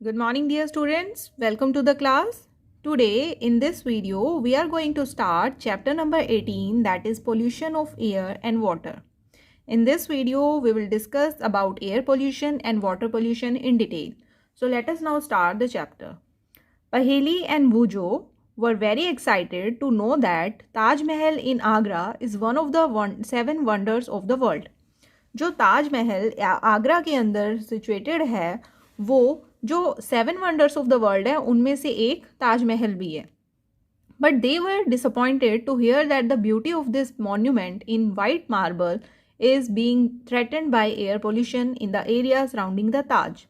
Good morning, dear students. Welcome to the class. Today, in this video, we are going to start chapter number 18, that is pollution of air and water. In this video, we will discuss about air pollution and water pollution in detail. So let us now start the chapter. Paheli and Bujo were very excited to know that Taj Mahal in Agra is one of the seven wonders of the world. जो ताज महल आगरा के अंदर situated है वो जो 7 wonders of the world है उनमें से एक ताजमहल भी है. But they were disappointed to hear that the beauty of this monument in white marble is being threatened by air pollution in the area surrounding the Taj.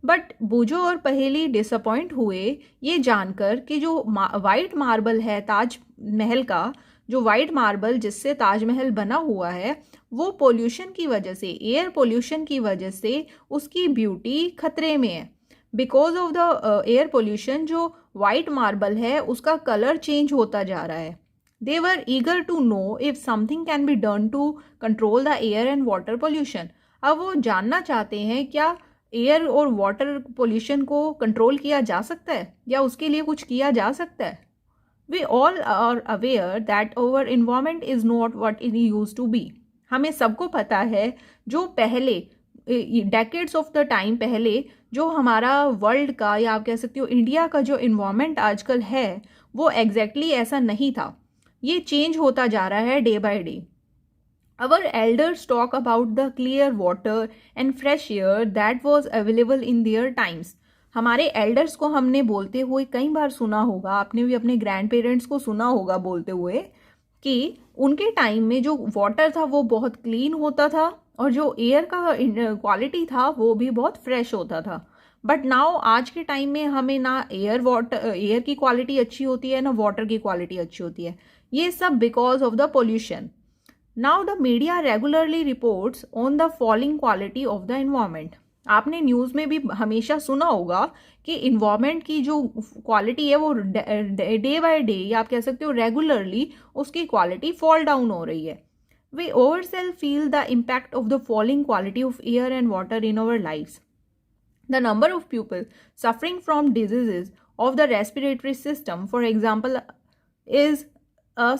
But बुजो और पहेली disappoint हुए ये जानकर कि जो वाइट मार्बल है ताज महल का, जो वाइट मार्बल जिससे ताजमहल बना हुआ है, वो पोल्यूशन की वजह से, एयर पोल्यूशन की वजह से उसकी ब्यूटी खतरे में है. Because of the air pollution जो वाइट मार्बल है उसका कलर चेंज होता जा रहा है. They were eager to know if something can be done to control the air and water pollution. अब वो जानना चाहते हैं क्या एयर और वाटर पोल्यूशन को कंट्रोल किया जा सकता है या उसके लिए कुछ किया जा सकता है. We all are aware that our environment is not what it used to be. हमें सबको पता है जो पहले डेकेड्स ऑफ द टाइम पहले जो हमारा वर्ल्ड का या आप कह सकते हो इंडिया का जो इन्वायरमेंट आजकल है वो एग्जैक्टली ऐसा नहीं था. ये चेंज होता जा रहा है day by day. Our elders talk about the clear water and fresh air that was available in their times. हमारे एल्डर्स को हमने बोलते हुए कई बार सुना होगा, आपने भी अपने ग्रैंड पेरेंट्स को सुना होगा बोलते हुए कि उनके टाइम में जो वाटर था वो बहुत क्लीन होता था और जो एयर का क्वालिटी था वो भी बहुत फ्रेश होता था. बट नाउ आज के टाइम में हमें ना एयर की क्वालिटी अच्छी होती है ना वाटर की क्वालिटी अच्छी होती है. ये सब because of the pollution. Now the media regularly reports on the falling quality of the environment. आपने न्यूज़ में भी हमेशा सुना होगा कि इन्वायरमेंट की जो क्वालिटी है वो डे बाय डे या आप कह सकते हो रेगुलरली उसकी क्वालिटी फॉल डाउन हो रही है. We ourselves feel the impact of the falling quality of air and water in our lives. The number of people suffering from diseases of the respiratory system, for example, is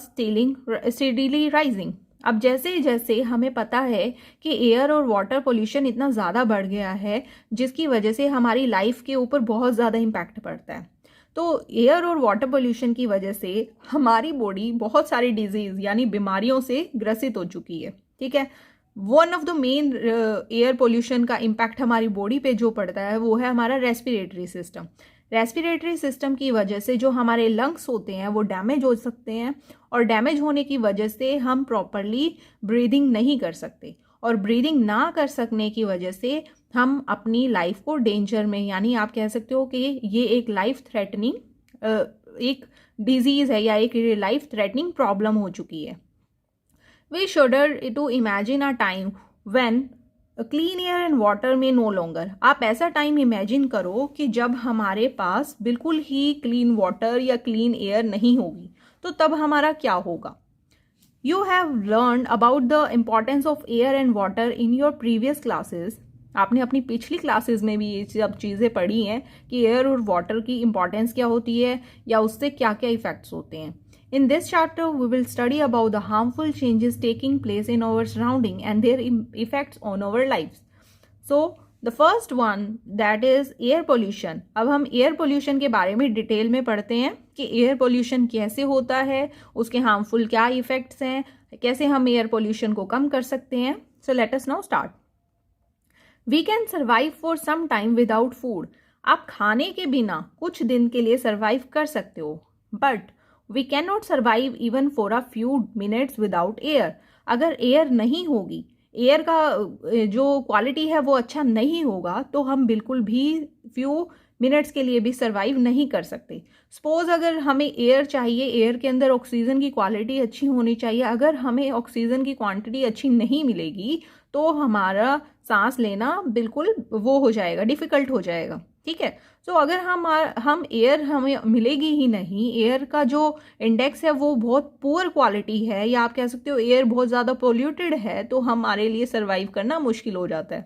steadily rising. अब जैसे जैसे हमें पता है कि air और water pollution इतना ज़्यादा बढ़ गया है जिसकी वजह से हमारी लाइफ के ऊपर बहुत ज़्यादा इम्पैक्ट पड़ता है. तो एयर और वाटर पोल्यूशन की वजह से हमारी बॉडी बहुत सारी डिजीज़ यानी बीमारियों से ग्रसित हो चुकी है. ठीक है, one of the main air pollution का इम्पैक्ट हमारी बॉडी पे जो पड़ता है वो है हमारा रेस्पिरेटरी सिस्टम. रेस्पिरेटरी सिस्टम की वजह से जो हमारे लंग्स होते हैं वो डैमेज हो सकते हैं और डैमेज होने की वजह से हम प्रॉपरली ब्रीदिंग नहीं कर सकते और ब्रीदिंग ना कर सकने की वजह से हम अपनी लाइफ को डेंजर में, यानी आप कह सकते हो कि ये एक लाइफ थ्रेटनिंग एक डिजीज़ है या एक लाइफ थ्रेटनिंग प्रॉब्लम हो चुकी है. We shudder to imagine a time when clean air and water may no longer. आप ऐसा टाइम इमेजिन करो कि जब हमारे पास बिल्कुल ही क्लीन वाटर या क्लीन एयर नहीं होगी तो तब हमारा क्या होगा. You have learn about the importance of air and water in your previous classes. आपने अपनी पिछली क्लासेस में भी ये सब चीज़ें पढ़ी हैं कि एयर और वाटर की इम्पॉर्टेंस क्या होती है या उससे क्या क्या इफ़ेक्ट्स होते हैं. In this chapter, we will study about the harmful changes taking place in our surrounding and their effects on our lives. So, the first one that is air pollution. अब हम air pollution के बारे में detail में पढ़ते हैं कि air pollution कैसे होता है, उसके harmful क्या effects हैं, कैसे हम air pollution को कम कर सकते हैं. So, let us now start. We can survive for some time without food. आप खाने के बिना कुछ दिन के लिए survive कर सकते हो, but we can not survive even for a few minutes without air. अगर एयर नहीं होगी, एयर का जो क्वालिटी है वो अच्छा नहीं होगा तो हम बिल्कुल भी फ्यू मिनट्स के लिए भी सर्वाइव नहीं कर सकते. सपोज अगर हमें एयर चाहिए, एयर के अंदर ऑक्सीजन की क्वालिटी अच्छी होनी चाहिए. अगर हमें ऑक्सीजन की क्वांटिटी अच्छी नहीं मिलेगी तो हमारा सांस लेना बिल्कुल वो हो जाएगा, डिफ़िकल्ट हो जाएगा. ठीक है, तो अगर हम एयर हमें मिलेगी ही नहीं, एयर का जो इंडेक्स है वो बहुत पुअर क्वालिटी है या आप कह सकते हो एयर बहुत ज़्यादा पोल्यूटेड है तो हमारे लिए सर्वाइव करना मुश्किल हो जाता है.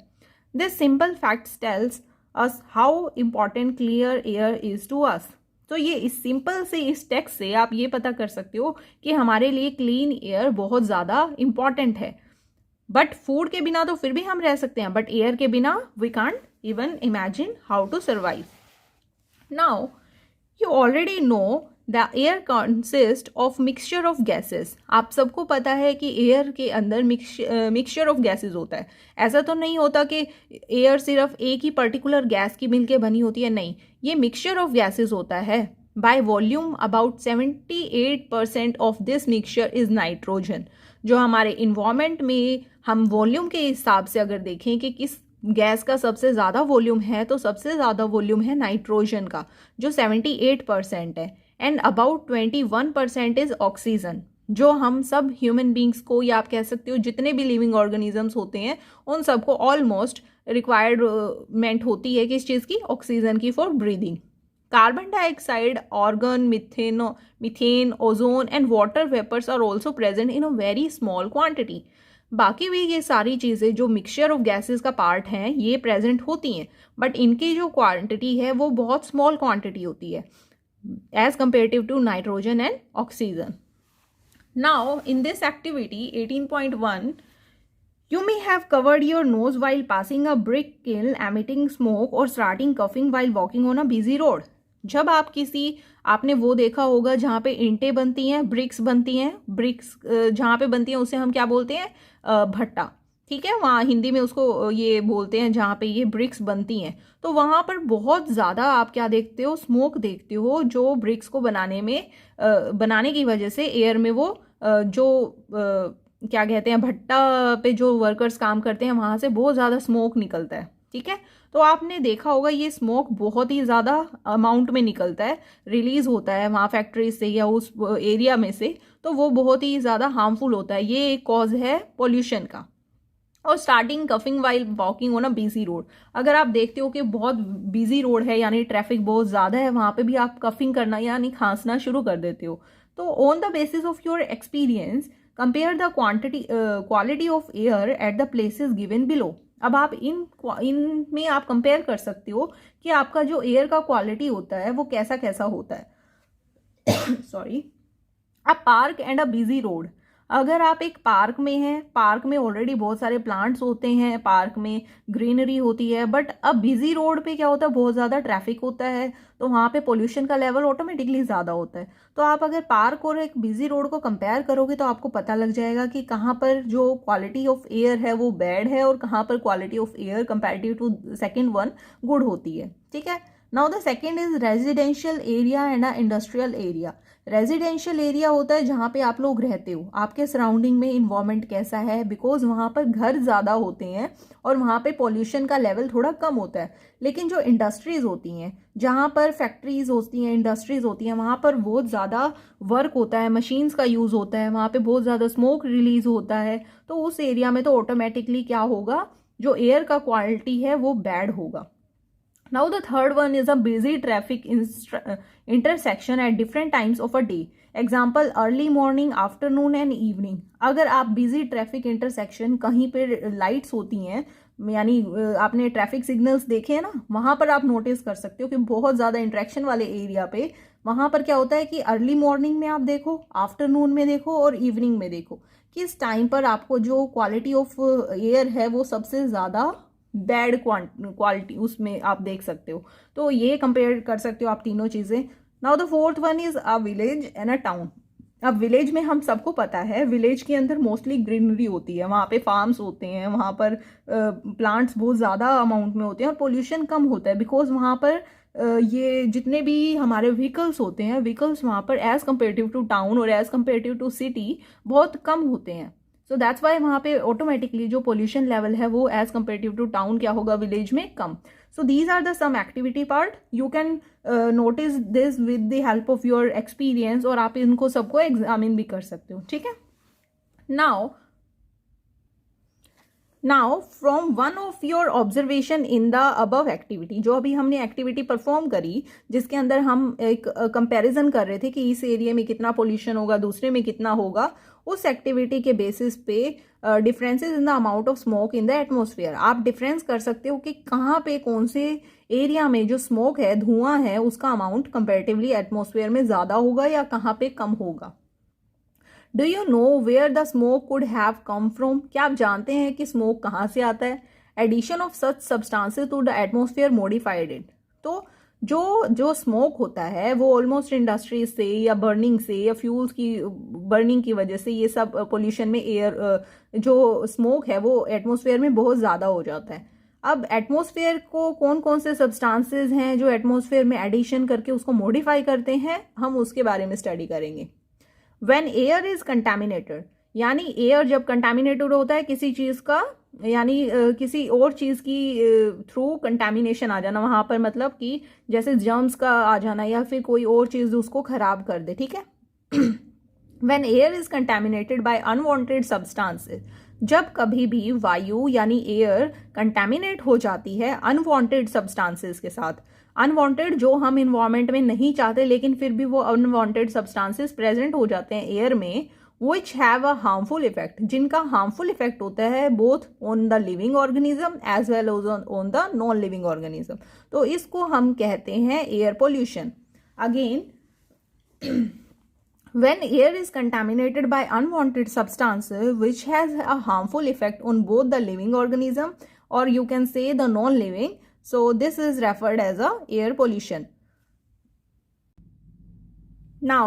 This simple facts tells us how important clear air is to us. तो ये इस सिंपल से इस टेक्स्ट से आप ये पता कर सकते हो कि हमारे लिए क्लीन एयर बहुत ज़्यादा इम्पॉर्टेंट है। बट फूड के बिना तो फिर भी हम रह सकते हैं, बट एयर के बिना we can't even imagine how to survive. Now you already know the air consist of mixture of gases. आप सबको पता है कि एयर के अंदर मिक्सचर ऑफ गैसेस होता है। ऐसा तो नहीं होता कि एयर सिर्फ एक ही पर्टिकुलर गैस की मिलके बनी होती है, नहीं, ये मिक्सचर ऑफ गैसेस होता है। By volume about 78% of this mixture is nitrogen. जो हमारे इन्वायरमेंट में हम वॉल्यूम के हिसाब से अगर देखें कि किस गैस का सबसे ज़्यादा वॉल्यूम है, तो सबसे ज़्यादा वॉल्यूम है नाइट्रोजन का, जो 78% है। एंड अबाउट 21% इज ऑक्सीजन, जो हम सब ह्यूमन बींग्स को, या आप कह सकते हो जितने भी लिविंग ऑर्गेनिजम्स होते हैं उन सबको ऑलमोस्ट रिक्वायरमेंट होती है किस चीज़ की, ऑक्सीजन की, for breathing. Carbon dioxide, argon, methane, ozone and water vapours are also present in a very small quantity. बाकी भी ये सारी चीज़ें जो मिक्सचर ऑफ गैसेस का पार्ट हैं ये प्रेजेंट होती हैं, बट इनकी जो क्वांटिटी है वो बहुत स्मॉल क्वांटिटी होती है as comparative to nitrogen and oxygen. Now, in this activity 18.1, you may have covered your nose while passing a brick kiln emitting smoke or starting coughing while walking on a busy road. जब आप आपने वो देखा होगा जहाँ पे ईंटें बनती हैं, ब्रिक्स बनती हैं, ब्रिक्स जहाँ पे बनती हैं उसे हम क्या बोलते हैं, भट्टा, ठीक है, वहाँ हिंदी में उसको ये बोलते हैं जहाँ पे ये ब्रिक्स बनती हैं। तो वहाँ पर बहुत ज़्यादा आप क्या देखते हो, स्मोक देखते हो, जो ब्रिक्स को बनाने की वजह से एयर में वो क्या कहते हैं, भट्टा पे जो वर्कर्स काम करते हैं वहाँ से बहुत ज़्यादा स्मोक निकलता है, ठीक है। तो आपने देखा होगा ये स्मोक बहुत ही ज़्यादा अमाउंट में निकलता है, रिलीज होता है वहाँ फैक्ट्रीज से या उस एरिया में से, तो वो बहुत ही ज़्यादा हार्मफुल होता है। ये एक कॉज है पोल्यूशन का। और starting coughing while walking on a busy road, अगर आप देखते हो कि बहुत बिजी रोड है यानी ट्रैफिक बहुत ज़्यादा है, वहाँ पे भी आप कफिंग करना यानी खांसना शुरू कर देते हो। तो on the basis of your experience compare the quality of air at the places given below. अब आप इन में आप कंपेयर कर सकते हो कि आपका जो एयर का क्वालिटी होता है वो कैसा कैसा होता है। Sorry. A park and a busy road, अगर आप एक पार्क में हैं, पार्क में ऑलरेडी बहुत सारे प्लांट्स होते हैं, पार्क में ग्रीनरी होती है, बट अब बिजी रोड पे क्या होता है, बहुत ज़्यादा ट्रैफिक होता है, तो वहाँ पे पोल्यूशन का लेवल ऑटोमेटिकली ज़्यादा होता है। तो आप अगर पार्क और एक बिजी रोड को कंपेयर करोगे तो आपको पता लग जाएगा कि कहाँ पर जो क्वालिटी ऑफ एयर है वो बैड है और कहाँ पर quality of air comparative to second one good होती है, ठीक है। Now the second is residential area and a industrial area. Residential area होता है जहाँ पे आप लोग रहते हो, आपके सराउंडिंग में इन्वायरमेंट कैसा है, बिकॉज वहाँ पर घर ज़्यादा होते हैं और वहाँ पे पॉल्यूशन का लेवल थोड़ा कम होता है। लेकिन जो इंडस्ट्रीज़ होती हैं, जहाँ पर फैक्ट्रीज होती हैं, इंडस्ट्रीज़ होती हैं, वहाँ पर बहुत ज़्यादा वर्क होता है, मशीन्स का यूज़ होता है, वहाँ पे बहुत ज़्यादा स्मोक रिलीज होता है, तो उस एरिया में तो ऑटोमेटिकली क्या होगा, जो एयर का क्वालिटी है वो बैड होगा। Now the third one is a busy traffic intersection at different times of a day. Example early morning, afternoon and evening. अगर आप busy traffic intersection कहीं पे लाइट्स होती हैं, यानी आपने ट्रैफिक सिग्नल्स देखे हैं ना, वहाँ पर आप नोटिस कर सकते हो कि बहुत ज़्यादा इंट्रैक्शन वाले एरिया पे वहाँ पर क्या होता है कि अर्ली मॉर्निंग में आप देखो, आफ्टरनून में देखो और इवनिंग में देखो, किस टाइम पर आपको जो क्वालिटी ऑफ एयर है वो सबसे ज़्यादा बैड क्वालिटी उसमें आप देख सकते हो। तो ये कंपेयर कर सकते हो आप तीनों चीज़ें। Now the fourth one is a village and a town. अब विलेज में हम सबको पता है, विलेज के अंदर मोस्टली ग्रीनरी होती है, वहाँ पे फार्म्स होते हैं, वहाँ पर प्लांट्स बहुत ज़्यादा अमाउंट में होते हैं और पोल्यूशन कम होता है, बिकॉज वहाँ पर ये जितने भी हमारे व्हीकल्स होते हैं, व्हीकल्स वहाँ पर एज़ कम्पेरेटिव टू टाउन और एज़ कम्पेरेटिव टू सिटी बहुत कम होते हैं। सो दैट्स वाई वहाँ पे ऑटोमेटिकली जो पोल्यूशन लेवल है वो एज कम्पेरेटिव टू टाउन क्या होगा, विलेज में कम। So these are the some activity part, you can notice this with the help of your experience, और आप इनको सबको एग्जामिन भी कर सकते हो, ठीक है। Now now from one of your observation in the above activity, जो अभी हमने एक्टिविटी परफॉर्म करी जिसके अंदर हम एक कंपैरिजन कर रहे थे कि इस एरिया में कितना पोल्यूशन होगा, दूसरे में कितना होगा, उस एक्टिविटी के बेसिस पे differences in the amount of smoke in the atmosphere आप डिफरेंस कर सकते हो कि कहाँ पे कौन से एरिया में जो स्मोक है, धुआं है, उसका अमाउंट कंपेरेटिवली एटमोसफियर में ज़्यादा होगा या कहाँ पे कम होगा। Do you know where the smoke could have come from, क्या आप जानते हैं कि स्मोक कहाँ से आता है। Addition of such substances to the atmosphere modified it, तो जो स्मोक होता है वो ऑलमोस्ट इंडस्ट्रीज से या बर्निंग से या फ्यूल्स की बर्निंग की वजह से ये सब पोल्यूशन में एयर जो स्मोक है वो एटमोसफियर में बहुत ज़्यादा हो जाता है। अब एटमोसफियर को कौन कौन से सब्सटेंसेस हैं जो एटमोसफियर में एडिशन करके उसको मॉडिफाई करते हैं, हम उसके बारे में स्टडी करेंगे। व्हेन एयर इज कंटेमिनेटेड, यानी एयर जब कंटेमिनेटेड होता है किसी चीज़ का, यानी किसी और चीज़ की थ्रू कंटेमिनेशन आ जाना वहाँ पर, मतलब कि जैसे जर्म्स का आ जाना या फिर कोई और चीज़ उसको खराब कर दे, ठीक है। When air is contaminated by unwanted substances, जब कभी भी वायु यानी एयर कंटेमिनेट हो जाती है अनवांटेड सब्सटेंसेस के साथ, अनवांटेड जो हम इन्वायरमेंट में नहीं चाहते लेकिन फिर भी वो अनवांटेड सब्सटेंसेस प्रेजेंट हो जाते हैं एयर में, which have a harmful effect, जिनका harmful effect होता है both on the living organism as well as on the non living organism, तो इसको हम कहते हैं air pollution। Again, when air is contaminated by unwanted substances which has a harmful effect on both the living organism or you can say the non living, so this is referred as a air pollution। Now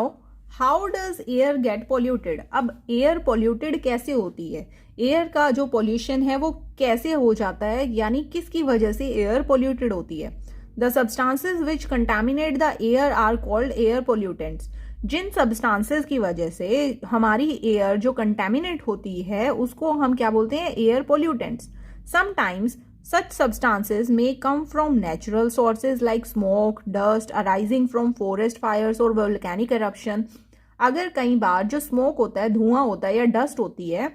how does air get polluted, अब air polluted कैसे होती है, air का जो pollution है वो कैसे हो जाता है, यानी किसकी वजह से एयर पोल्यूटेड होती है। The substances which contaminate the air are called air pollutants, जिन सब्सटेंसेज की वजह से हमारी एयर जो कंटेमिनेट होती है उसको हम क्या बोलते हैं, air pollutants. Sometimes such substances may come from natural sources like smoke, dust arising from forest fires or volcanic eruption। अगर कई बार जो स्मोक होता है, धुआं होता है या डस्ट होती है,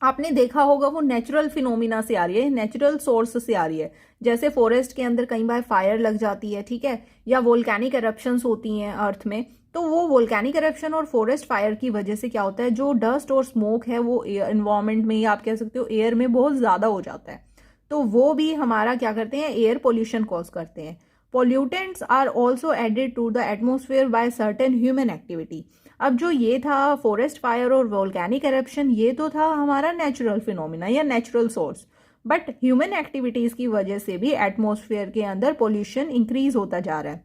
आपने देखा होगा वो नेचुरल फिनोमिना से आ रही है, नेचुरल सोर्स से आ रही है। जैसे फॉरेस्ट के अंदर कई बार फायर लग जाती है, ठीक है, या वोल्केनिक एरप्शंस होती हैं अर्थ में, तो वो वोल्केनिक एरप्शन और फॉरेस्ट फायर की वजह से क्या होता है, जो डस्ट और स्मोक है वो एनवायरमेंट में या आप कह सकते हो एयर में बहुत ज़्यादा हो जाता है, तो वो भी हमारा क्या करते हैं, एयर पोल्यूशन कॉज करते हैं। Pollutants are also added to the atmosphere by certain human activity. अब जो ये था फॉरेस्ट फायर और वोल्केनिक एरप्शन, ये तो था हमारा नेचुरल फिनोमिना या natural source, but human activities की वजह से भी एटमोसफेयर के अंदर पोल्यूशन इंक्रीज होता जा रहा है।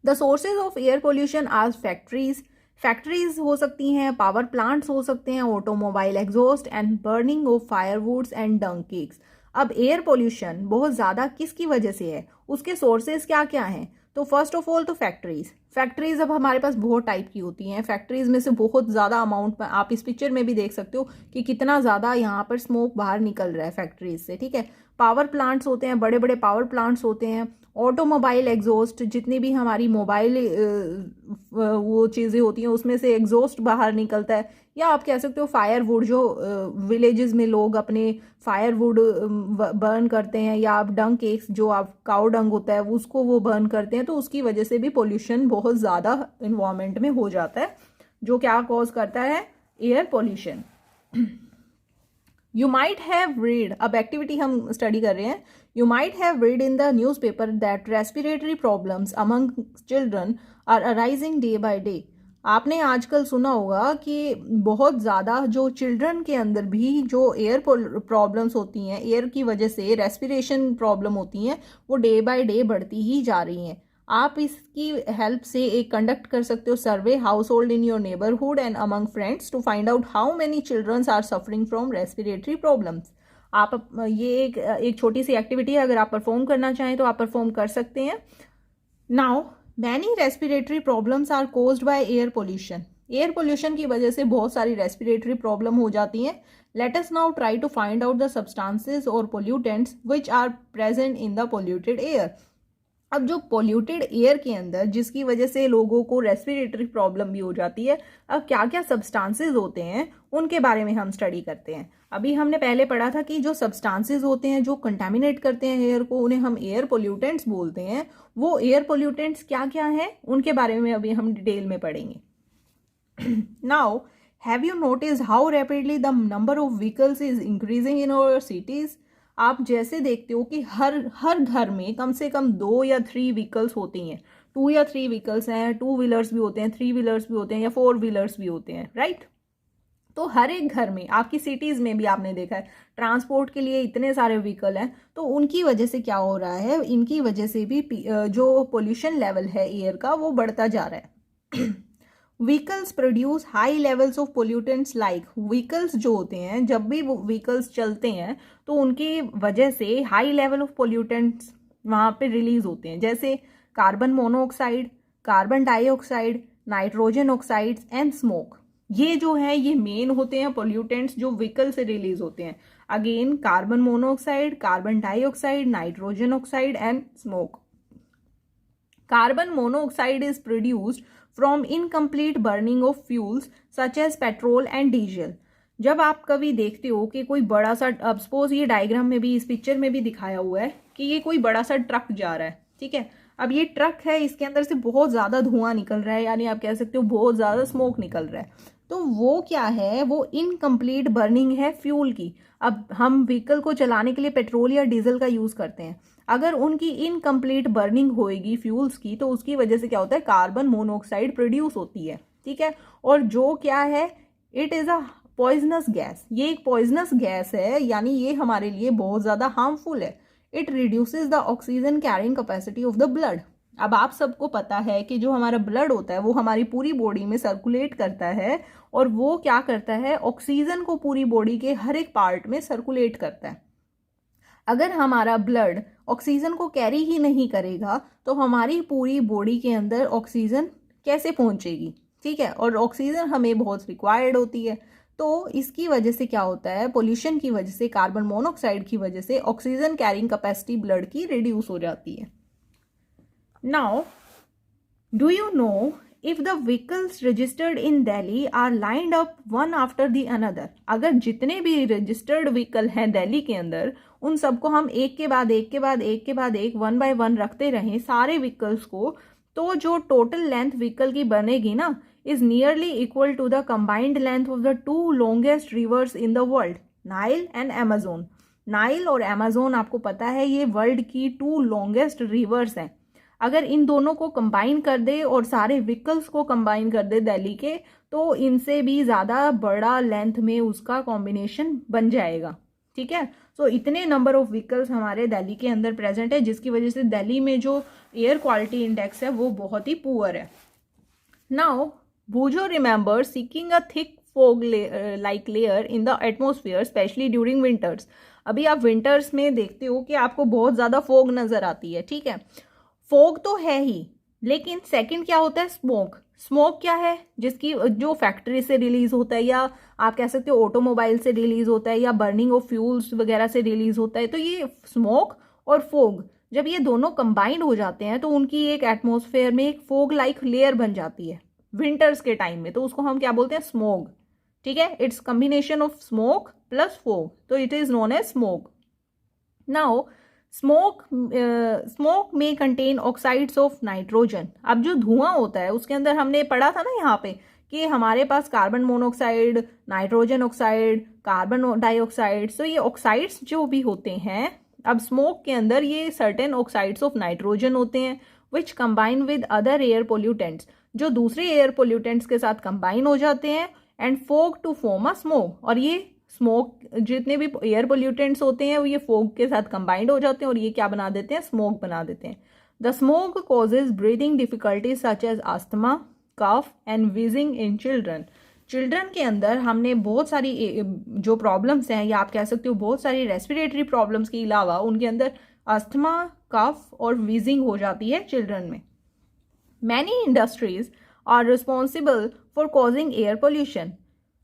The sources of air pollution are factories हो सकती हैं, पावर प्लांट्स हो सकते हैं, automobile exhaust and burning of firewoods and dung cakes. अब एयर पोल्यूशन बहुत ज़्यादा किसकी वजह से है, उसके सोर्सेज क्या क्या हैं, तो फर्स्ट ऑफ ऑल तो फैक्ट्रीज अब हमारे पास बहुत टाइप की होती हैं। फैक्ट्रीज में से बहुत ज़्यादा अमाउंट में आप इस पिक्चर में भी देख सकते हो कि कितना ज़्यादा यहाँ पर स्मोक बाहर निकल रहा है फैक्ट्रीज से, ठीक है। पावर प्लांट्स होते हैं, बड़े बड़े पावर प्लांट्स होते हैं, ऑटोमोबाइल एग्जॉस्ट, जितनी भी हमारी मोबाइल वो चीज़ें होती हैं उसमें से एग्जॉस्ट बाहर निकलता है, या आप कह सकते हो फायरवुड, जो विलेजेस में लोग अपने फायरवुड बर्न करते हैं, या आप डंग केक्स जो आप काऊ डंग होता है उसको वो बर्न करते हैं, तो उसकी वजह से भी पोल्यूशन बहुत ज़्यादा इन्वायरमेंट में हो जाता है, जो क्या कॉज करता है, air pollution. You might have read, अब एक्टिविटी हम स्टडी कर रहे हैं, you might have read in the newspaper that respiratory problems among children are arising day by day. आपने आजकल सुना होगा कि बहुत ज़्यादा जो चिल्ड्रन के अंदर भी जो एयर प्रॉब्लम्स होती हैं, एयर की वजह से रेस्पिरेशन प्रॉब्लम होती हैं, वो डे बाय डे बढ़ती ही जा रही हैं। आप इसकी हेल्प से एक कंडक्ट कर सकते हो survey household in your neighbourhood and among friends to find out how many childrens are suffering from respiratory problems. आप ये एक छोटी सी एक्टिविटी है, अगर आप परफॉर्म करना चाहें तो आप परफॉर्म कर सकते हैं। Now many respiratory problems are caused by air pollution. Air pollution की वजह से बहुत सारी रेस्पिरेटरी प्रॉब्लम हो जाती हैं। Let us now try to find out the substances और pollutants which are present in the polluted air. अब जो पोल्यूटेड एयर के अंदर जिसकी वजह से लोगों को रेस्पिरेटरी प्रॉब्लम भी हो जाती है, अब क्या क्या सब्सटेंसेस होते हैं उनके बारे में हम स्टडी करते हैं। अभी हमने पहले पढ़ा था कि जो सब्सटेंसेस होते हैं जो कंटामिनेट करते हैं एयर को, उन्हें हम एयर पोल्यूटेंट्स बोलते हैं। वो एयर पोल्यूटेंट्स क्या क्या हैं उनके बारे में अभी हम डिटेल में पढ़ेंगे। Now have you notice how rapidly the number of vehicles is increasing in our cities. आप जैसे देखते हो कि हर घर में कम से कम 2 या 3 व्हीकल्स होती हैं। 2 या 3 व्हीकल्स हैं, 2 व्हीलर्स भी होते हैं, 3 व्हीलर्स भी होते हैं या 4 व्हीलर्स भी होते हैं, राइट। तो हर एक घर में, आपकी सिटीज़ में भी आपने देखा है ट्रांसपोर्ट के लिए इतने सारे व्हीकल हैं। तो उनकी वजह से क्या हो रहा है, इनकी वजह से भी जो पोल्यूशन लेवल है एयर का वो बढ़ता जा रहा है। Vehicles produce high levels of pollutants like, vehicles जो होते हैं जब भी वो व्हीकल्स चलते हैं तो उनकी वजह से हाई लेवल ऑफ पोल्यूटेंट्स वहाँ पे रिलीज होते हैं, जैसे carbon monoxide, carbon dioxide, nitrogen oxides and smoke. ये जो है ये मेन होते हैं पोल्यूटेंट्स जो व्हीकल से रिलीज होते हैं। Again carbon monoxide, carbon dioxide, nitrogen oxide and smoke. Carbon monoxide is produced from incomplete burning of fuels such as petrol and diesel. जब आप कभी देखते हो कि कोई बड़ा सा, अब सपोज ये डायग्राम में भी, इस पिक्चर में भी दिखाया हुआ है कि ये कोई बड़ा सा ट्रक जा रहा है, ठीक है। अब ये ट्रक है, इसके अंदर से बहुत ज़्यादा धुआं निकल रहा है, यानी आप कह सकते हो बहुत ज़्यादा स्मोक निकल रहा है। तो वो क्या है, वो इनकम्प्लीट बर्निंग है फ्यूल की। अब हम व्हीकल को चलाने के लिए पेट्रोल या डीजल का यूज़ करते हैं, अगर उनकी इनकम्प्लीट बर्निंग होएगी फ्यूल्स की तो उसकी वजह से क्या होता है, कार्बन मोनोऑक्साइड प्रोड्यूस होती है, ठीक है। और जो क्या है, it is a poisonous gas, ये एक पॉइजनस गैस है, यानी ये हमारे लिए बहुत ज़्यादा हार्मफुल है। It reduces the oxygen carrying capacity of the blood. अब आप सबको पता है कि जो हमारा ब्लड होता है वो हमारी पूरी बॉडी में सर्कुलेट करता है, और वो क्या करता है, ऑक्सीजन को पूरी बॉडी के हर एक पार्ट में सर्कुलेट करता है। अगर हमारा ब्लड ऑक्सीजन को कैरी ही नहीं करेगा तो हमारी पूरी बॉडी के अंदर ऑक्सीजन कैसे पहुंचेगी, ठीक है। और ऑक्सीजन हमें बहुत रिक्वायर्ड होती है। तो इसकी वजह से क्या होता है, पोल्यूशन की वजह से, कार्बन मोनोऑक्साइड की वजह से ऑक्सीजन कैरिंग कैपेसिटी ब्लड की रिड्यूस हो जाती है। Now do you know if the vehicles registered in Delhi are lined up one after the another, अगर जितने भी रजिस्टर्ड व्हीकल हैं दिल्ली के अंदर उन सबको हम एक के बाद एक के बाद एक के बाद एक 1 बाय 1 रखते रहें सारे व्हीकल्स को, तो जो टोटल लेंथ व्हीकल की बनेगी ना is nearly equal to the combined length of the 2 longest rivers in the world, Nile and Amazon. Nile और अमेजोन आपको पता है ये वर्ल्ड की 2 लॉन्गेस्ट रिवर्स हैं। अगर इन दोनों को कंबाइन कर दे और सारे व्हीकल्स को कंबाइन कर दे दिल्ली के, तो इनसे भी ज़्यादा बड़ा लेंथ में उसका कॉम्बिनेशन बन जाएगा, ठीक है। सो इतने नंबर ऑफ व्हीकल्स हमारे दिल्ली के अंदर प्रेजेंट है, जिसकी वजह से दिल्ली में जो एयर क्वालिटी इंडेक्स है वो बहुत ही पुअर है। Now भूजो remember seeking a thick fog like layer in the atmosphere especially during winters। अभी आप विंटर्स में देखते हो कि आपको बहुत ज़्यादा फोग नज़र आती है, ठीक है। फोग तो है ही, लेकिन सेकंड क्या होता है, स्मोक। स्मोक क्या है, जिसकी जो फैक्ट्री से रिलीज होता है, या आप कह सकते हो ऑटोमोबाइल से रिलीज होता है, या बर्निंग ऑफ फ्यूल्स वगैरह से रिलीज होता है। तो ये स्मोक और फोग जब ये दोनों कंबाइंड हो जाते हैं तो उनकी एक एटमॉस्फेयर में एक फोग लाइक लेयर बन जाती है विंटर्स के टाइम में, तो उसको हम क्या बोलते हैं, स्मोक, ठीक है। It's combination of smoke plus fog, तो it is known as smoke. Now smoke में कंटेन ऑक्साइड्स ऑफ नाइट्रोजन। अब जो धुआं होता है उसके अंदर हमने पढ़ा था ना यहाँ पे कि हमारे पास carbon monoxide, nitrogen oxide, carbon dioxide, तो ये ऑक्साइड्स जो भी होते हैं, अब स्मोक के अंदर ये सर्टेन ऑक्साइड्स ऑफ नाइट्रोजन होते हैं which combine with other air pollutants, जो दूसरे एयर पोल्यूटेंट्स के साथ कंबाइन हो जाते हैं and fog to form a smoke. और ये स्मोक, जितने भी एयर पोल्यूटेंट्स होते हैं वो ये फोग के साथ कंबाइंड हो जाते हैं और ये क्या बना देते हैं, स्मोक बना देते हैं। The smoke causes breathing difficulties such as asthma, cough and wheezing in children. Children के अंदर हमने बहुत सारी जो प्रॉब्लम्स हैं, या आप कह सकते हो बहुत सारी रेस्पिरेटरी प्रॉब्लम्स के अलावा उनके अंदर अस्थमा, कफ और विजिंग हो जाती है चिल्ड्रन में। Many industries are responsible for causing air pollution.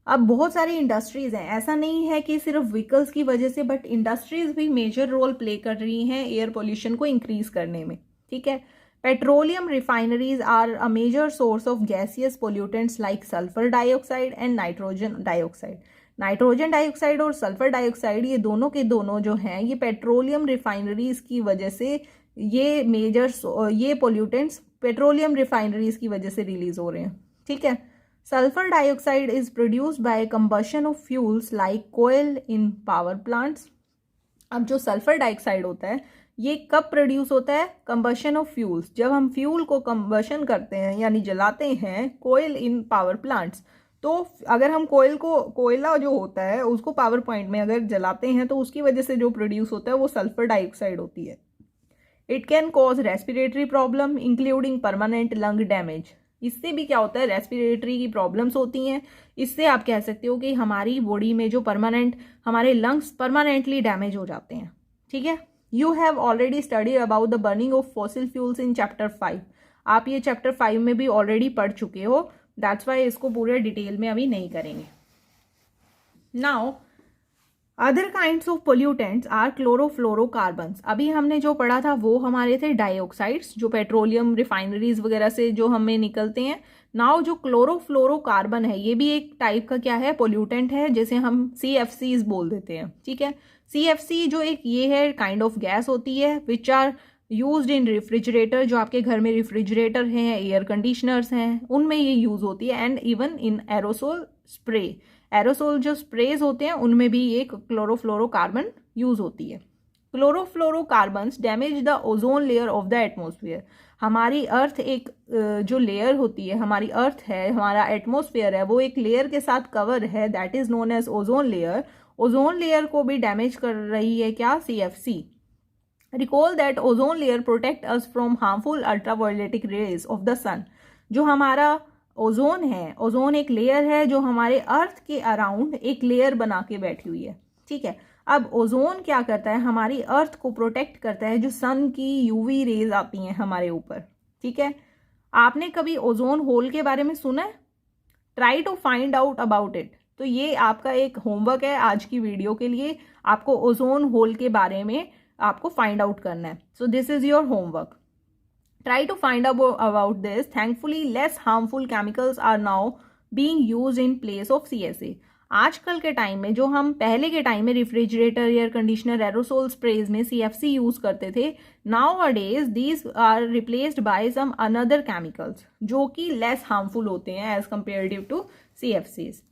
अब बहुत सारी इंडस्ट्रीज हैं, ऐसा नहीं है कि सिर्फ व्हीकल्स की वजह से, बट इंडस्ट्रीज भी मेजर रोल प्ले कर रही हैं एयर पोल्यूशन को इंक्रीज करने में। ठीक है। Petroleum refineries are a major source of gaseous pollutants like sulphur dioxide and nitrogen dioxide. Nitrogen dioxide और सल्फर डाइऑक्साइड ये दोनों के दोनों जो हैं ये पेट्रोलियम रिफाइनरीज की वजह से ये पोल्यूटेंट्स पेट्रोलियम रिफाइनरीज की वजह से रिलीज हो रहे हैं। ठीक है। Sulphur dioxide is produced by combustion of fuels like coal in power plants. अब जो सल्फर डाइऑक्साइड होता है ये कब प्रोड्यूस होता है? कंबशन ऑफ फ्यूल्स, जब हम फ्यूल को कंबशन करते हैं यानी जलाते हैं कोयल इन पावर प्लांट्स। तो अगर हम कोयला जो होता है उसको पावर पॉइंट में अगर जलाते हैं तो उसकी वजह से जो प्रोड्यूस होता है वो सल्फर डाइऑक्साइड होती है। It can cause respiratory problem including permanent lung damage. इससे भी क्या होता है? रेस्पिरेटरी की प्रॉब्लम्स होती हैं। इससे आप कह सकते हो कि हमारी बॉडी में जो हमारे लंग्स परमानेंटली डैमेज हो जाते हैं। ठीक है। You have already studied about the burning of fossil fuels in chapter 5। आप ये चैप्टर 5 में भी ऑलरेडी पढ़ चुके हो, दैट्स वाई इसको पूरे डिटेल में अभी नहीं करेंगे। Now other kinds of pollutants are chlorofluorocarbons. अभी हमने जो पढ़ा था वो हमारे थे डाइऑक्साइड्स जो पेट्रोलियम रिफाइनरीज वगैरह से जो हमें निकलते हैं। नाउ जो क्लोरोफ्लोरोकार्बन है ये भी एक टाइप का क्या है? पोल्यूटेंट है, जैसे हम CFCs बोल देते हैं। ठीक है। CFC जो एक ये है काइंड ऑफ गैस होती है which are used in refrigerator. जो आपके घर में रेफ्रिजरेटर हैं, एयर कंडीशनर्स हैं, उनमें ये यूज होती है। And even in aerosol spray, aerosol जो स्प्रेज होते हैं उनमें भी ये क्लोरोफ्लोरोकार्बन यूज होती है। Chlorofluorocarbons damage the ozone layer of the atmosphere. हमारी अर्थ एक जो लेयर होती है, हमारी अर्थ है, हमारा एटमोसफियर है, वो एक लेयर के साथ कवर है, that is known as ozone layer. Ozone layer को भी डैमेज कर रही है क्या? CFC। Recall that ozone layer protect us from harmful ultraviolet rays of the sun. जो हमारा ओजोन है, ओजोन एक लेयर है जो हमारे अर्थ के अराउंड एक लेयर बना के बैठी हुई है। ठीक है। अब ओजोन क्या करता है? हमारी अर्थ को प्रोटेक्ट करता है जो सन की UV रेज आती हैं हमारे ऊपर। ठीक है। आपने कभी ओजोन होल के बारे में सुना है? Try to find out about it. तो ये आपका एक होमवर्क है आज की वीडियो के लिए, आपको ओजोन होल के बारे में आपको फाइंड आउट करना है। So this is your homework. Try to find about this. Thankfully, less harmful chemicals are now being used in place of CSA. आजकल के टाइम में जो हम पहले के टाइम में refrigerator, air conditioner, aerosol sprays में CFC यूज करते थे, nowadays these are replaced by some another chemicals जो कि less harmful होते हैं as comparative to CFCs.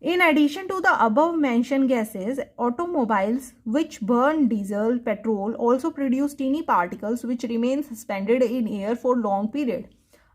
In addition to the above mentioned gases, automobiles which burn diesel, petrol also produce teeny particles which remain suspended in air for long period.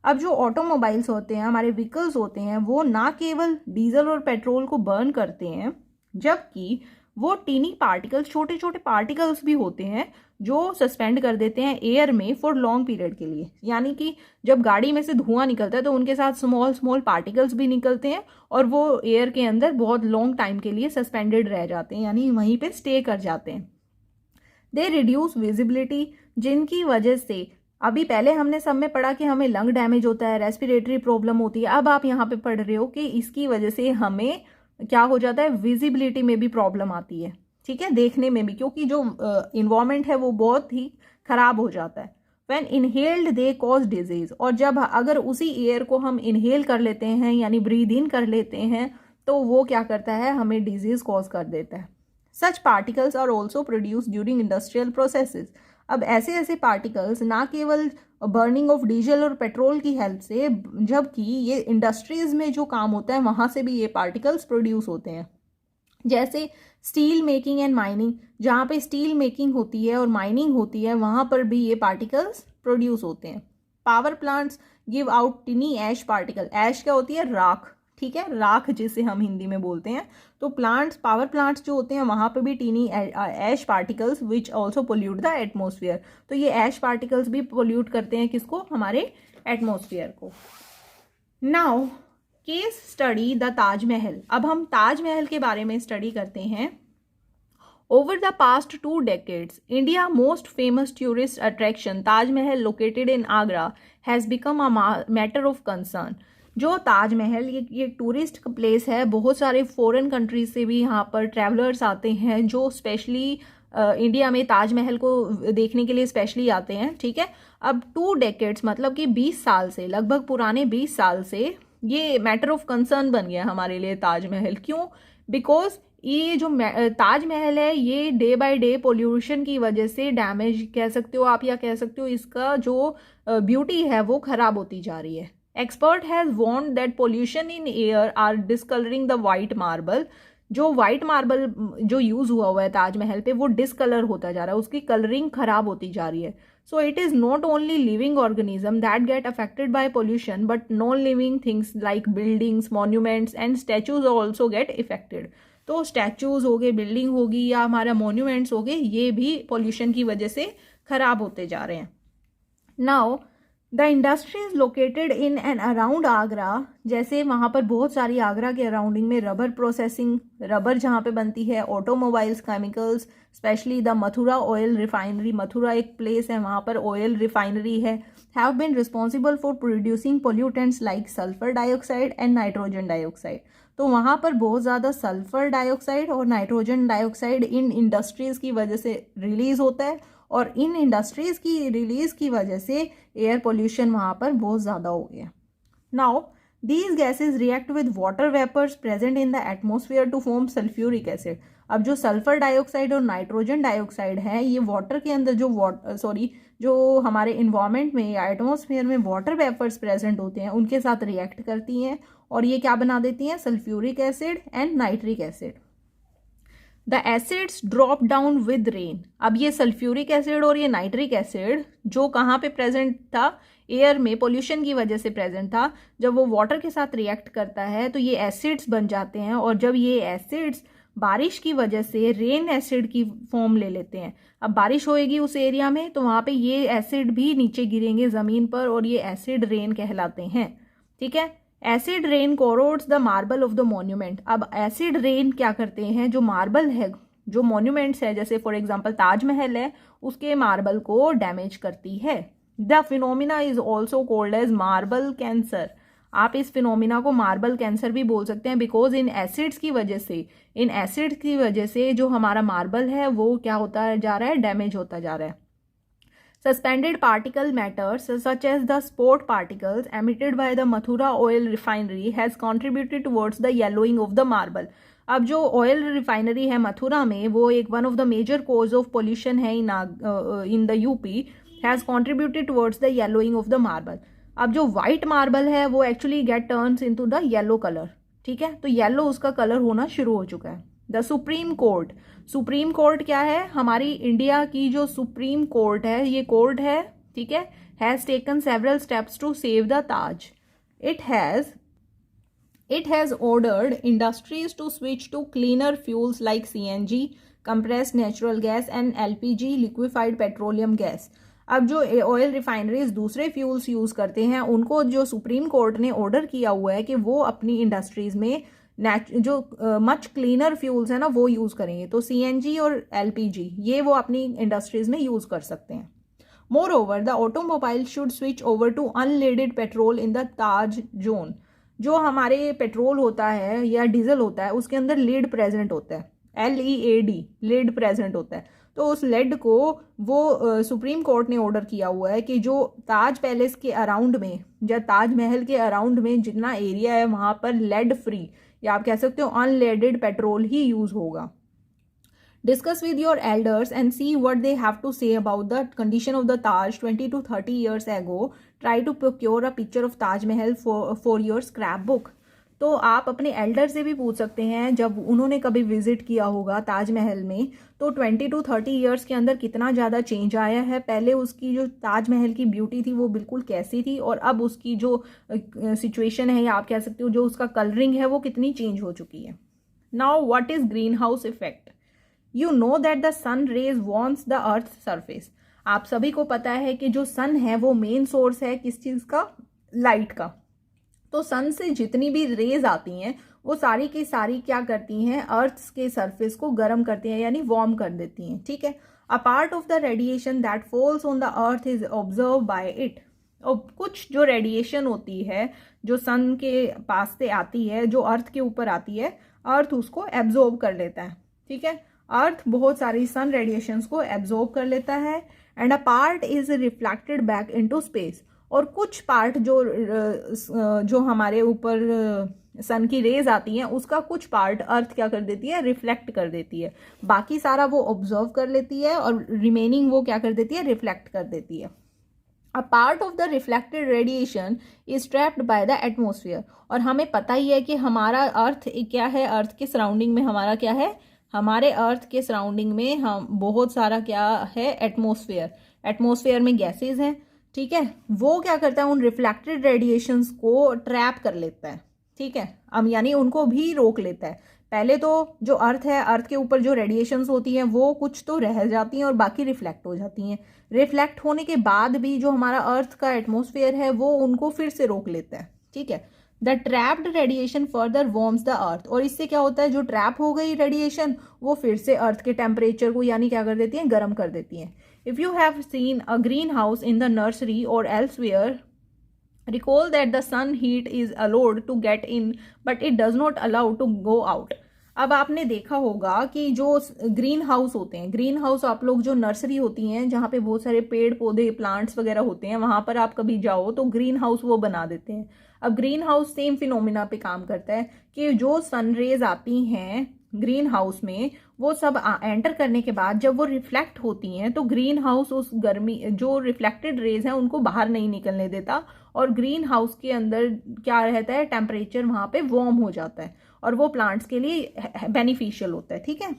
अब जो automobiles होते हैं, हमारे vehicles होते हैं, वो ना केवल डीजल और पेट्रोल को बर्न करते हैं, जबकि वो टीनी पार्टिकल्स, छोटे छोटे पार्टिकल्स भी होते हैं जो सस्पेंड कर देते हैं एयर में फॉर लॉन्ग पीरियड के लिए। यानी कि जब गाड़ी में से धुआं निकलता है तो उनके साथ स्मॉल स्मॉल पार्टिकल्स भी निकलते हैं और वो एयर के अंदर बहुत लॉन्ग टाइम के लिए सस्पेंडेड रह जाते हैं, यानी वहीं पे स्टे कर जाते हैं। दे रिड्यूस विजिबिलिटी, जिनकी वजह से अभी पहले हमने सब में पढ़ा कि हमें लंग डैमेज होता है, रेस्पिरेटरी प्रॉब्लम होती है। अब आप यहाँ पे पढ़ रहे हो कि इसकी वजह से हमें क्या हो जाता है? विजिबिलिटी में भी प्रॉब्लम आती है। ठीक है। देखने में भी, क्योंकि जो इन्वायरमेंट है वो बहुत ही खराब हो जाता है। When inhaled they cause disease, और जब अगर उसी एयर को हम इनहेल कर लेते हैं यानी ब्रीद इन कर लेते हैं तो वो क्या करता है? हमें डिजीज कॉज कर देता है। Such particles are also produce during industrial processes. अब ऐसे ऐसे पार्टिकल्स ना केवल बर्निंग ऑफ डीजल और पेट्रोल की हेल्प से, जबकि ये इंडस्ट्रीज में जो काम होता है वहाँ से भी ये पार्टिकल्स प्रोड्यूस होते हैं। जैसे स्टील मेकिंग एंड माइनिंग, जहाँ पे स्टील मेकिंग होती है और माइनिंग होती है वहाँ पर भी ये पार्टिकल्स प्रोड्यूस होते हैं। Power plants give out tiny ash particle. Ash क्या होती है? राख। ठीक है। राख जिसे हम हिंदी में बोलते हैं। तो प्लांट्स, पावर प्लांट्स जो होते हैं वहाँ पे भी tiny ash particles which also pollute the atmosphere. तो ये ऐश पार्टिकल्स भी पोल्यूट करते हैं किसको? हमारे एटमोसफियर को। Now case study the Taj Mahal. अब हम ताजमहल के बारे में स्टडी करते हैं। Over the past 2 decades, India's most famous tourist attraction, Taj Mahal, located in Agra, has become a matter of concern. जो ताजमहल ये टूरिस्ट प्लेस है, बहुत सारे फॉरेन कंट्रीज से भी यहाँ पर ट्रैवलर्स आते हैं जो स्पेशली इंडिया में ताजमहल को देखने के लिए स्पेशली आते हैं, ठीक है। अब 2 डेकेड्स मतलब कि 20 साल से, लगभग पुराने 20 साल से ये मैटर ऑफ कंसर्न बन गया हमारे लिए ताजमहल। क्यों? बिकॉज ये जो ताजमहल है ये डे बाय डे पोल्यूशन की वजह से डैमेज कह सकते हो आप, या कह सकते हो इसका जो ब्यूटी है वो खराब होती जा रही है। Expert has warned that pollution in air are discolouring the white marble. जो वाइट मार्बल जो यूज हुआ है ताजमहल पे वो डिसकलर होता जा रहा है, उसकी कलरिंग खराब होती जा रही है। So it is not only living organism that get affected by pollution, but non-living things like buildings, monuments and statues also get affected. तो statues हो गए, building होगी या हमारा monuments हो गए, ये भी pollution की वजह से खराब होते जा रहे हैं। Now the industries located in and around Agra, जैसे वहाँ पर बहुत सारी आगरा के अराउंडिंग में रबर प्रोसेसिंग, रबर जहाँ पे बनती है, automobiles, chemicals, specially the Mathura oil refinery, Mathura एक प्लेस है वहाँ पर ऑयल रिफाइनरी है, have been responsible for producing pollutants like sulphur dioxide and nitrogen dioxide. तो वहाँ पर बहुत ज़्यादा सल्फर डाइऑक्साइड और नाइट्रोजन डाइऑक्साइड इन इंडस्ट्रीज़ की वजह से रिलीज होता है, और इन इंडस्ट्रीज़ की रिलीज की वजह से एयर पोल्यूशन वहाँ पर बहुत ज़्यादा हो गया। Now these gases react with water vapours present in the atmosphere to form sulphuric acid. अब जो सल्फर डाइऑक्साइड और नाइट्रोजन डाइऑक्साइड है ये वाटर के अंदर जो हमारे इन्वायरमेंट में या एटमोसफियर में वाटर वेपर्स प्रेजेंट होते हैं उनके साथ रिएक्ट करती हैं और ये क्या बना देती हैं? Sulphuric acid and nitric acid. The acids drop down with rain. अब ये सल्फ्यूरिक एसिड और ये नाइट्रिक एसिड जो कहाँ पे प्रेजेंट था? एयर में, पोल्यूशन की वजह से प्रेजेंट था। जब वो वाटर के साथ रिएक्ट करता है तो ये एसिड्स बन जाते हैं, और जब ये एसिड्स बारिश की वजह से रेन एसिड की फॉर्म ले लेते हैं। अब बारिश होएगी उस एरिया में तो वहाँ पे ये एसिड भी नीचे गिरेंगे ज़मीन पर और ये एसिड रेन कहलाते हैं, ठीक है। Acid rain corrodes the marble of the monument. अब एसिड रेन क्या करते हैं? जो मार्बल है, जो मॉन्यूमेंट्स है, जैसे फॉर एग्जांपल ताजमहल है, उसके मार्बल को डैमेज करती है। The phenomena is also called as marble cancer. आप इस फिनोमिना को मार्बल कैंसर भी बोल सकते हैं, बिकॉज इन एसिड्स की वजह से जो हमारा मार्बल है वो क्या होता जा रहा है? डैमेज होता जा रहा है। Suspended particle matters such as the sport particles emitted by the Mathura oil refinery has contributed towards the yellowing of the marble. अब जो ऑयल रिफाइनरी है मथुरा में वो एक one of the major cause of pollution है in the UP, has contributed towards the yellowing of the marble. अब जो white marble है वो actually get turns into the yellow colour, ठीक है, तो येलो उसका कलर होना शुरू हो चुका है। The supreme court, supreme court क्या है? हमारी इंडिया की जो सुप्रीम कोर्ट है ये कोर्ट है, ठीक है, has taken several steps to save the Taj. It has ordered industries to switch to cleaner fuels like CNG, compressed natural gas and LPG, liquefied petroleum gas. अब जो ऑयल रिफाइनरीज दूसरे fuels use करते हैं उनको जो सुप्रीम कोर्ट ने order किया हुआ है कि वो अपनी इंडस्ट्रीज में जो मच क्लीनर फ्यूल्स है ना वो यूज़ करेंगे, तो CNG और LPG ये वो अपनी इंडस्ट्रीज में यूज़ कर सकते हैं। Moreover, the automobile should switch over to unleaded petrol in the Taj zone. जो हमारे पेट्रोल होता है या डीजल होता है उसके अंदर लीड प्रेजेंट होता है, LEAD, लीड प्रेजेंट होता है। तो उस लेड को वो सुप्रीम कोर्ट ने ऑर्डर किया हुआ है कि जो ताज पैलेस के अराउंड में या ताजमहल के अराउंड में जितना एरिया है वहाँ पर लेड फ्री या आप कह सकते हो अनलेडेड पेट्रोल ही यूज़ होगा। Discuss with your elders and see what they have to say about the condition of the Taj 20 to 30 years ago. Try to procure a picture of Taj Mahal for your scrapbook. तो आप अपने Elder से भी पूछ सकते हैं जब उन्होंने कभी विजिट किया होगा ताजमहल में तो 20 to 30 ईयर्स के अंदर कितना ज़्यादा चेंज आया है। पहले उसकी जो ताजमहल की ब्यूटी थी वो बिल्कुल कैसी थी और अब उसकी जो सिचुएशन है या आप कह सकते हो जो उसका कलरिंग है वो कितनी चेंज हो चुकी है। Now what is green house effect? You know that the sun rays warms the earth's surface. आप सभी को पता है कि जो सन है वो मेन सोर्स है किस चीज़ का? लाइट का। तो सन से जितनी भी रेज आती हैं वो सारी की सारी क्या करती हैं? अर्थ के सरफेस को गर्म करती हैं यानी वार्म कर देती हैं, ठीक है। A part of the radiation that falls on the earth is observe by it. और कुछ जो रेडिएशन होती है जो सन के पास से आती है जो अर्थ के ऊपर आती है, अर्थ उसको एब्जॉर्ब कर लेता है, ठीक है। अर्थ बहुत सारी सन रेडिएशंस को एब्जॉर्ब कर लेता है and a part is reflected back into space, और कुछ पार्ट जो हमारे ऊपर सन की रेज आती हैं उसका कुछ पार्ट अर्थ क्या कर देती है, रिफ्लेक्ट कर देती है। बाकी सारा वो ऑब्जर्व कर लेती है और रिमेनिंग वो क्या कर देती है, रिफ्लेक्ट कर देती है। A part of the reflected radiation is trapped by the atmosphere, और हमें पता ही है कि हमारा अर्थ क्या है, अर्थ के सराउंडिंग में हमारा क्या है, हमारे अर्थ के सराउंडिंग में हम बहुत सारा क्या है, एटमोसफियर। एटमोसफियर में गैसेज हैं, ठीक है, वो क्या करता है, उन रिफ्लेक्टेड रेडिएशंस को ट्रैप कर लेता है, ठीक है, अब यानी उनको भी रोक लेता है। पहले तो जो अर्थ है, अर्थ के ऊपर जो रेडिएशंस होती हैं वो कुछ तो रह जाती हैं और बाकी रिफ्लेक्ट हो जाती हैं। रिफ्लेक्ट होने के बाद भी जो हमारा अर्थ का एटमॉस्फेयर है वो उनको फिर से रोक लेता है, ठीक है। The trapped radiation further warms the earth, और इससे क्या होता है, जो ट्रैप हो गई रेडिएशन वो फिर से अर्थ के टेम्परेचर को यानी क्या कर देती है, गर्म कर देती है। If you have seen a green house in the nursery और elsewhere, recall that the sun heat is allowed to get in but it does not allow to go out। अब आपने देखा होगा कि जो ग्रीन हाउस होते हैं, green house आप लोग जो नर्सरी होती हैं जहाँ पे बहुत सारे पेड़ पौधे प्लांट्स वगैरह होते हैं, वहां पर आप कभी जाओ तो ग्रीन हाउस वो बना देते हैं। अब ग्रीन हाउस सेम फिनोमिना पे काम करता है कि जो सनरेज आती हैं ग्रीन हाउस में वो सब एंटर करने के बाद जब वो रिफ्लेक्ट होती हैं तो ग्रीन हाउस उस गर्मी जो रिफ्लेक्टेड रेज हैं उनको बाहर नहीं निकलने देता, और ग्रीन हाउस के अंदर क्या रहता है, टेम्परेचर वहां पे वार्म हो जाता है और वो प्लांट्स के लिए बेनिफिशियल होता है, ठीक है।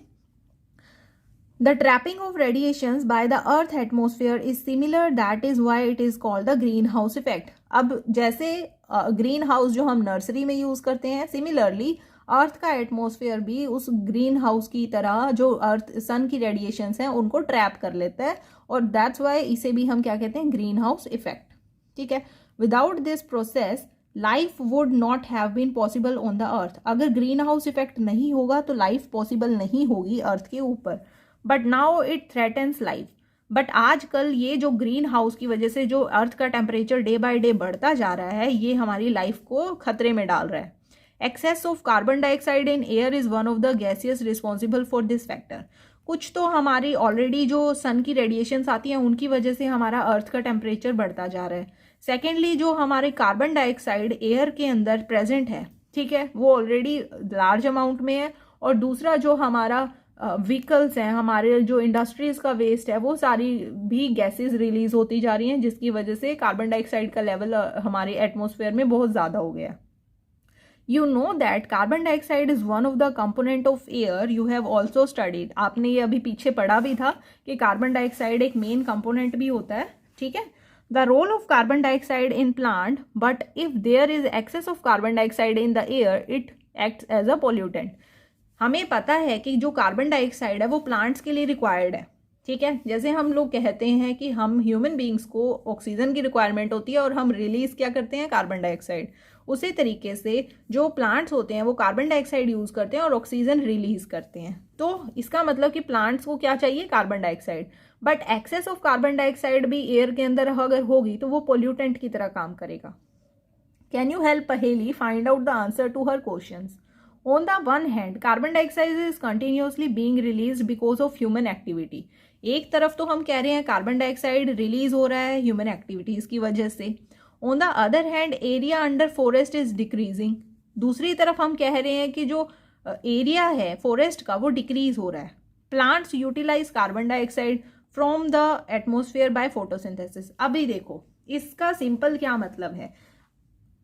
The trapping of radiations by the earth atmosphere is similar, that is why it is called the green house effect. अब जैसे ग्रीन हाउस जो हम नर्सरी में यूज करते हैं, सिमिलरली अर्थ का एटमॉस्फेयर भी उस ग्रीन हाउस की तरह जो अर्थ सन की रेडिएशंस हैं उनको ट्रैप कर लेता है, और दैट्स वाई इसे भी हम क्या कहते हैं, ग्रीन हाउस इफेक्ट, ठीक है। Without this process life would not have been possible on the earth. अगर ग्रीन हाउस इफेक्ट नहीं होगा तो लाइफ पॉसिबल नहीं होगी अर्थ के ऊपर, but now it threatens life. But आजकल ये जो ग्रीन हाउस की वजह से जो अर्थ का टेम्परेचर डे बाय डे बढ़ता जा रहा है, ये हमारी लाइफ को खतरे में डाल रहा है। Excess of carbon dioxide in air is one of the gases responsible for this factor. कुछ तो हमारी ऑलरेडी जो सन की रेडिएशंस आती हैं उनकी वजह से हमारा अर्थ का टेम्परेचर बढ़ता जा रहा है। सेकेंडली जो हमारे कार्बन डाइऑक्साइड एयर के अंदर प्रेजेंट है, ठीक है, वो ऑलरेडी लार्ज अमाउंट में है, और दूसरा जो हमारा व्हीकल्स हैं, हमारे जो इंडस्ट्रीज का वेस्ट है, वो सारी भी गैसेस रिलीज होती जा रही हैं जिसकी वजह से कार्बन डाइऑक्साइड का लेवल हमारे एटमॉस्फेयर में बहुत ज़्यादा हो गया। You know that carbon dioxide is one of the component of air you have also studied। आपने ये अभी पीछे पढ़ा भी था कि कार्बन डाइऑक्साइड एक मेन कंपोनेंट भी होता है, ठीक है। The role of carbon dioxide in plant, but if there is excess of carbon dioxide in the air, it acts as a pollutant। हमें पता है कि जो कार्बन डाइऑक्साइड है वो प्लांट्स के लिए रिक्वायर्ड है, ठीक है। जैसे हम लोग कहते हैं कि हम ह्यूमन बींग्स को ऑक्सीजन की रिक्वायरमेंट होती है और हम रिलीज क्या करते हैं, कार्बन डाइऑक्साइड। उसी तरीके से जो प्लांट्स होते हैं वो कार्बन डाइऑक्साइड यूज करते हैं और ऑक्सीजन रिलीज करते हैं। तो इसका मतलब कि प्लांट्स को क्या चाहिए, carbon dioxide. But excess of carbon dioxide भी एयर के अंदर अगर होगी तो वो पोल्यूटेंट की तरह काम करेगा। Can you help Paheli find out the answer to her questions. On the one hand carbon dioxide is continuously being released because of human activity. एक तरफ तो हम कह रहे हैं कार्बन डाइऑक्साइड रिलीज हो रहा है ह्यूमन एक्टिविटीज की वजह से। On the other hand area under forest is decreasing. दूसरी तरफ हम कह रहे हैं कि जो एरिया है फॉरेस्ट का वो डिक्रीज हो रहा है। Plants utilise carbon dioxide from the atmosphere by photosynthesis. अभी देखो इसका सिंपल क्या मतलब है,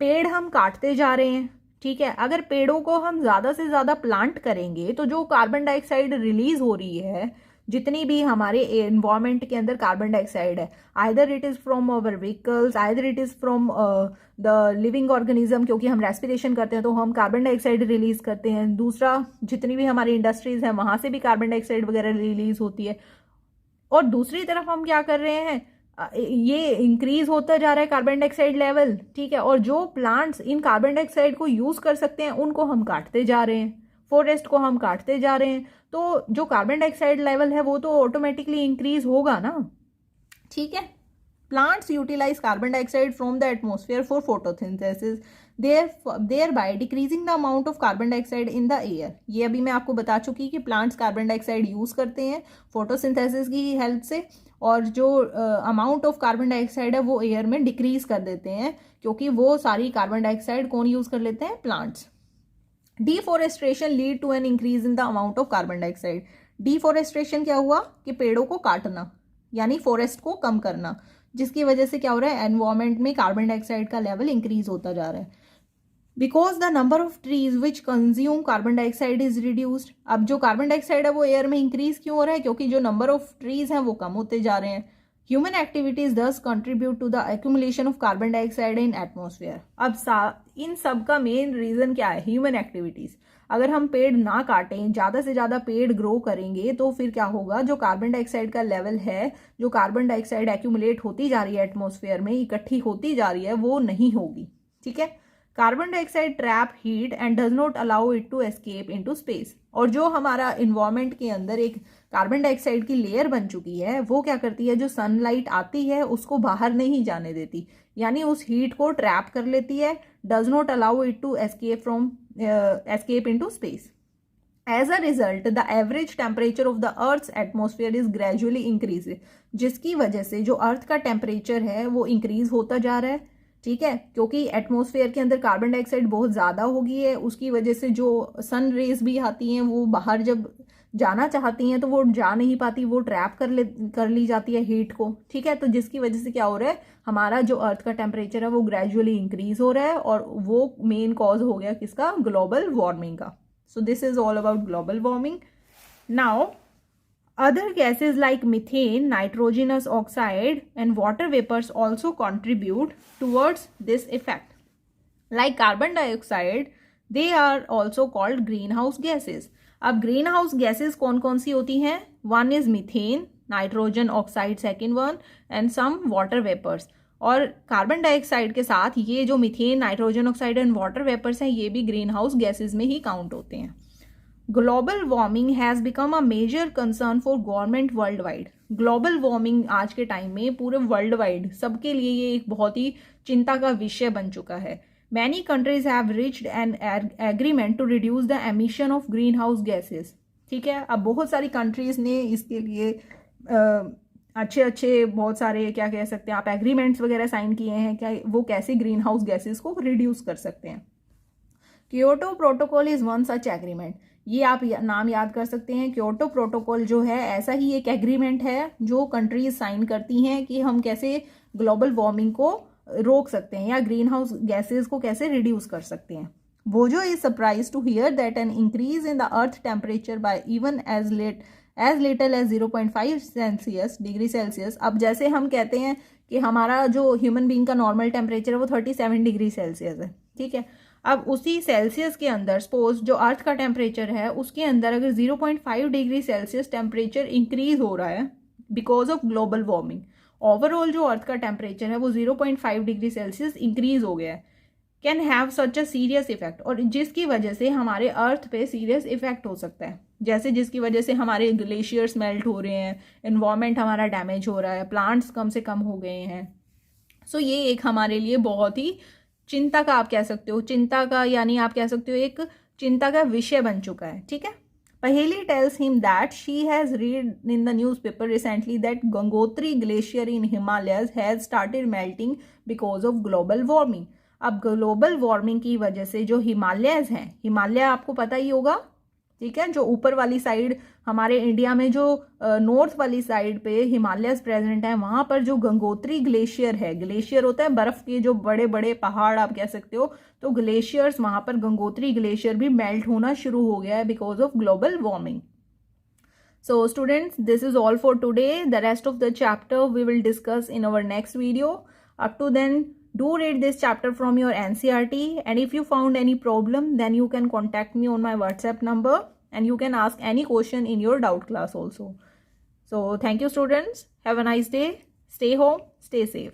पेड़ हम काटते जा रहे हैं, ठीक है। अगर पेड़ों को हम ज़्यादा से ज़्यादा प्लांट करेंगे तो जो कार्बन डाइऑक्साइड रिलीज हो रही है, जितनी भी हमारे एनवायरमेंट के अंदर कार्बन डाइऑक्साइड है, either it is from our vehicles, either it is from the living organism, क्योंकि हम रेस्पिरेशन करते हैं तो हम कार्बन डाइऑक्साइड रिलीज करते हैं। दूसरा जितनी भी हमारी इंडस्ट्रीज हैं वहाँ से भी कार्बन डाइऑक्साइड वगैरह रिलीज होती है। और दूसरी तरफ हम क्या कर रहे हैं, ये इंक्रीज होता जा रहा है कार्बन डाइऑक्साइड लेवल, ठीक है। और जो प्लांट्स इन कार्बन डाइऑक्साइड को यूज कर सकते हैं उनको हम काटते जा रहे हैं, फॉरेस्ट को हम काटते जा रहे हैं, तो जो कार्बन डाइऑक्साइड लेवल है वो तो ऑटोमेटिकली इंक्रीज होगा ना, ठीक है। Plants utilize carbon dioxide from the atmosphere for photosynthesis, thereby decreasing the amount of carbon dioxide in the air. ये अभी मैं आपको बता चुकी कि plants carbon dioxide यूज़ करते हैं photosynthesis की हेल्प से, और जो अमाउंट ऑफ कार्बन डाइऑक्साइड है वो एयर में डिक्रीज कर देते हैं, क्योंकि वो सारी कार्बन डाइऑक्साइड कौन यूज कर लेते हैं? Plants. Deforestation lead to an increase in the amount of carbon dioxide. Deforestation क्या हुआ कि पेड़ों को काटना, यानी फॉरेस्ट को कम करना, जिसकी वजह से क्या हो रहा है? एनवायरमेंट में कार्बन डाइऑक्साइड का लेवल इंक्रीज होता जा रहा है. Because the number of trees which consume carbon dioxide is reduced. अब जो कार्बन डाइऑक्साइड है वो एयर में इंक्रीज क्यों हो रहा है? क्योंकि जो नंबर ऑफ ट्रीज हैं वो कम होते जा रहे हैं. Human activities thus contribute to the accumulation of carbon dioxide in atmosphere. अब इन सब का मेन रीजन क्या है? Human activities. अगर हम पेड़ ना काटें, ज़्यादा से ज़्यादा पेड़ ग्रो करेंगे, तो फिर क्या होगा? जो कार्बन डाइऑक्साइड का लेवल है, जो कार्बन डाइऑक्साइड एक्यूमुलेट होती जा रही है एटमोसफेयर में, इकट्ठी होती जा रही है, वो नहीं होगी. ठीक है. Carbon dioxide trap heat and does not allow it to escape into space. और जो हमारा इन्वायरमेंट के अंदर एक कार्बन डाइऑक्साइड की लेयर बन चुकी है, वो क्या करती है? जो सनलाइट आती है उसको बाहर नहीं जाने देती, यानी उस हीट को ट्रैप कर लेती है. Does not allow it to escape into space. As a result the average temperature of the earth's atmosphere is gradually increase. जिसकी वजह से जो अर्थ का टेम्परेचर है वो इंक्रीज होता जा रहा है. ठीक है, क्योंकि एटमॉस्फेयर के अंदर कार्बन डाइऑक्साइड बहुत ज़्यादा हो गई है, उसकी वजह से जो सन रेज भी आती हैं वो बाहर जब जाना चाहती हैं तो वो जा नहीं पाती, वो ट्रैप कर ली जाती है हीट को. ठीक है, तो जिसकी वजह से क्या हो रहा है? हमारा जो अर्थ का टेम्परेचर है वो ग्रेजुअली इंक्रीज हो रहा है, और वो मेन कॉज हो गया किसका? ग्लोबल वार्मिंग का. So this is all about global warming. Now other gases like methane, nitrogenous oxide and water vapors also contribute towards this effect. Like carbon dioxide, they are also called greenhouse gases. अब greenhouse gases कौन कौन सी होती हैं? One is methane, nitrogen oxide second one, and some water vapors. और carbon dioxide के साथ ये जो methane, nitrogen oxide and water vapours हैं, ये भी ग्रीन हाउस गैसेज में ही काउंट होते हैं. Global warming has become a major concern for government world wide. Global warming आज के टाइम में पूरे वर्ल्ड वाइड सबके लिए ये एक बहुत ही चिंता का विषय बन चुका है. Many countries have reached an agreement to reduce the emission of green house gases. ठीक है, अब बहुत सारी कंट्रीज ने इसके लिए अच्छे बहुत सारे क्या कह सकते हैं आप एग्रीमेंट्स वगैरह साइन किए हैं, क्या वो कैसे ग्रीन हाउस गैसेज को रिड्यूस कर सकते हैं. Kyoto protocol is one such agreement. ये आप नाम याद कर सकते हैं. क्योटो प्रोटोकॉल जो है ऐसा ही एक एग्रीमेंट है जो कंट्रीज साइन करती हैं कि हम कैसे ग्लोबल वार्मिंग को रोक सकते हैं या ग्रीन हाउस गैसेज को कैसे रिड्यूस कर सकते हैं. Boojho is surprise to hear that an increase in the earth temperature by even as little as 0.5 degree Celsius. अब जैसे हम कहते हैं कि हमारा जो ह्यूमन बीइंग का नॉर्मल टेम्परेचर है वो 37 डिग्री सेल्सियस है. ठीक है, अब उसी सेल्सियस के अंदर सपोज जो अर्थ का टेम्परेचर है उसके अंदर अगर 0.5 डिग्री सेल्सियस टेम्परेचर इंक्रीज हो रहा है because of global warming, overall जो अर्थ का टेम्परेचर है वो 0.5 डिग्री सेल्सियस इंक्रीज हो गया है, can have such a serious effect. और जिसकी वजह से हमारे अर्थ पे सीरियस इफेक्ट हो सकता है, जैसे जिसकी वजह से हमारे ग्लेशियर्स मेल्ट हो रहे हैं, एनवायरमेंट हमारा डैमेज हो रहा है, प्लांट्स कम से कम हो गए हैं. सो ये एक हमारे लिए बहुत ही चिंता का आप कह सकते हो, चिंता का यानी आप कह सकते हो एक चिंता का विषय बन चुका है. ठीक है, पहेली tells him that she has read in the newspaper recently that Gangotri glacier in Himalayas has started melting because of global warming. अब ग्लोबल वार्मिंग की वजह से जो हिमालयस हैं, हिमालय आपको पता ही होगा, ठीक है, जो ऊपर वाली साइड हमारे इंडिया में जो नॉर्थ वाली साइड पे हिमालयस प्रेजेंट है, वहां पर जो गंगोत्री ग्लेशियर है, ग्लेशियर होता है बर्फ के जो बड़े बड़े पहाड़ आप कह सकते हो, तो ग्लेशियर्स वहां पर गंगोत्री ग्लेशियर भी मेल्ट होना शुरू हो गया है because of global warming. So students, this is all for today. The rest of the chapter we will discuss in our next video. Up to then, do read this chapter from your NCERT, and if you found any problem then you can contact me on my WhatsApp number and you can ask any question in your doubt class also. So thank you students, have a nice day, stay home, stay safe.